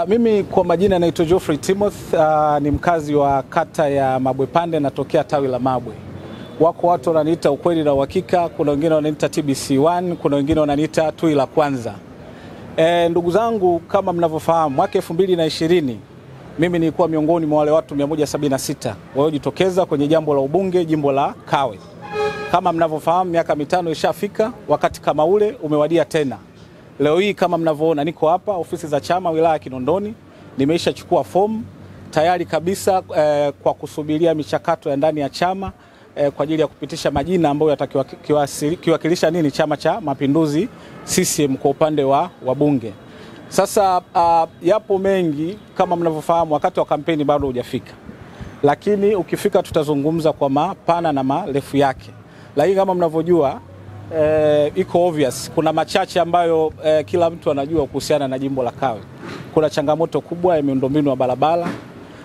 Mimi kwa majina naitwa Geoffrey Timothy, ni mkazi wa kata ya Mabwepande, natokea tawi la Mabwe. Wako watu wananiita ukweli na uhakika, kuna wengine wananiita TBC1, kuna wengine wananiita tui la kwanza. Ndugu zangu, kama mnavyofahamu, mwaka 2020 mimi nilikuwa miongoni mwa wale watu 176 waliojitokeza kwenye jambo la ubunge jimbo la Kawe. Kama mnavyofahamu, miaka 5 ishafika, wakati kama ule umewadia tena. Leo hii kama mnavyoona niko hapa ofisi za chama wilaya ya Kinondoni, nimeisha chukua fomu tayari kabisa kwa kusubiria michakato ya ndani ya chama kwa ajili ya kupitisha majina ambayo yatakiwa kiwakilisha nini Chama cha Mapinduzi CCM kwa upande wa wabunge. Sasa yapo mengi kama mnavyofahamu, wakati wa kampeni bado hujafika. Lakini ukifika tutazungumza kwa mapana na marefu yake. Lakini kama mnavyojua iko obvious, kuna machache ambayo kila mtu anajua kuhusiana na jimbo la Kawe. Kuna changamoto kubwa ya miundombinu ya barabara,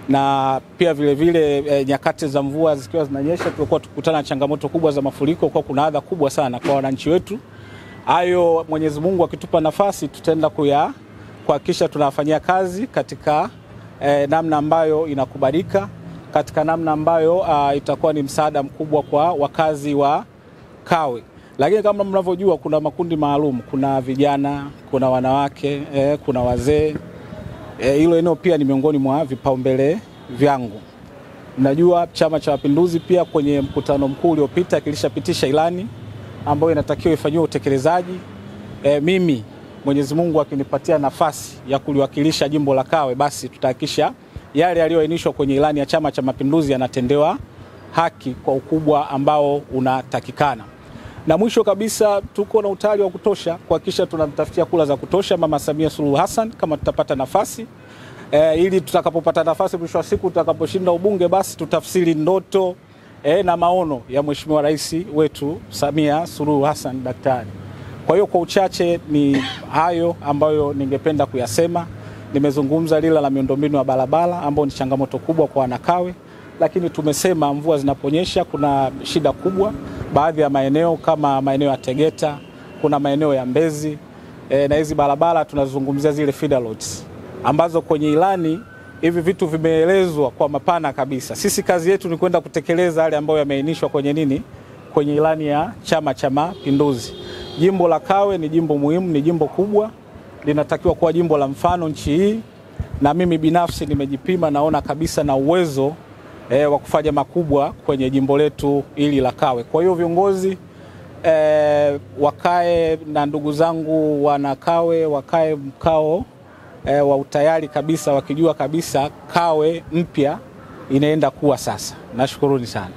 na pia vile vile nyakati za mvua zikiwa zinanyesha tulikuwa tukutana na changamoto kubwa za mafuriko, kwa kuna adha kubwa sana kwa wananchi wetu. Hayo Mwenyezi Mungu akitupa nafasi tutaenda kuhakikisha tunafanyia kazi katika namna ambayo inakubalika, katika namna ambayo itakuwa ni msaada mkubwa kwa wakazi wa Kawe. Lakini kama mnavyojua kuna makundi maalum, kuna vijana, kuna wanawake, kuna wazee. Hilo eneo pia ni miongoni mwa vipaumbele vyangu. Najua Chama cha Mapinduzi pia kwenye mkutano mkuu uliopita kilishapitisha ilani ambayo inatakiwa ifanywe utekelezaji. Mimi Mwenyezi Mungu akinipatia nafasi ya kuliwakilisha jimbo la Kawe, basi tutahakikisha yale yaliyoainishwa kwenye ilani ya Chama cha Mapinduzi yanatendewa haki kwa ukubwa ambao unatakikana. Na mwisho kabisa, tuko na utayari wa kutosha kuhakikisha tunamtafutia kula za kutosha Mama Samia Suluhu Hassan kama tutapata nafasi, ili tutakapopata nafasi mwisho wa siku tutakaposhinda ubunge, basi tutafsiri ndoto na maono ya Mheshimiwa Rais wetu Samia Suluhu Hassan daktari. Kwa hiyo kwa uchache ni hayo ambayo ningependa kuyasema. Nimezungumza lile la miundombinu ya barabara ambao ni changamoto kubwa kwa wanakawe, lakini tumesema mvua zinaponyesha kuna shida kubwa baadhi ya maeneo kama maeneo ya Tegeta, kuna maeneo ya Mbezi, na hizi barabara tunazungumzia zile feeder roads ambazo kwenye ilani hivi vitu vimeelezwa kwa mapana kabisa. Sisi kazi yetu ni kwenda kutekeleza yale ambayo yameainishwa kwenye ilani ya Chama cha Mapinduzi. Jimbo la Kawe ni jimbo muhimu, ni jimbo kubwa, linatakiwa kuwa jimbo la mfano nchi hii, na mimi binafsi nimejipima, naona kabisa na uwezo wa kufanya makubwa kwenye jimbo letu hili la Kawe. Kwa hiyo viongozi wakae na ndugu zangu wana Kawe, wakae mkao wa utayari kabisa, wakijua kabisa Kawe mpya inaenda kuwa sasa. Nashukuruni sana.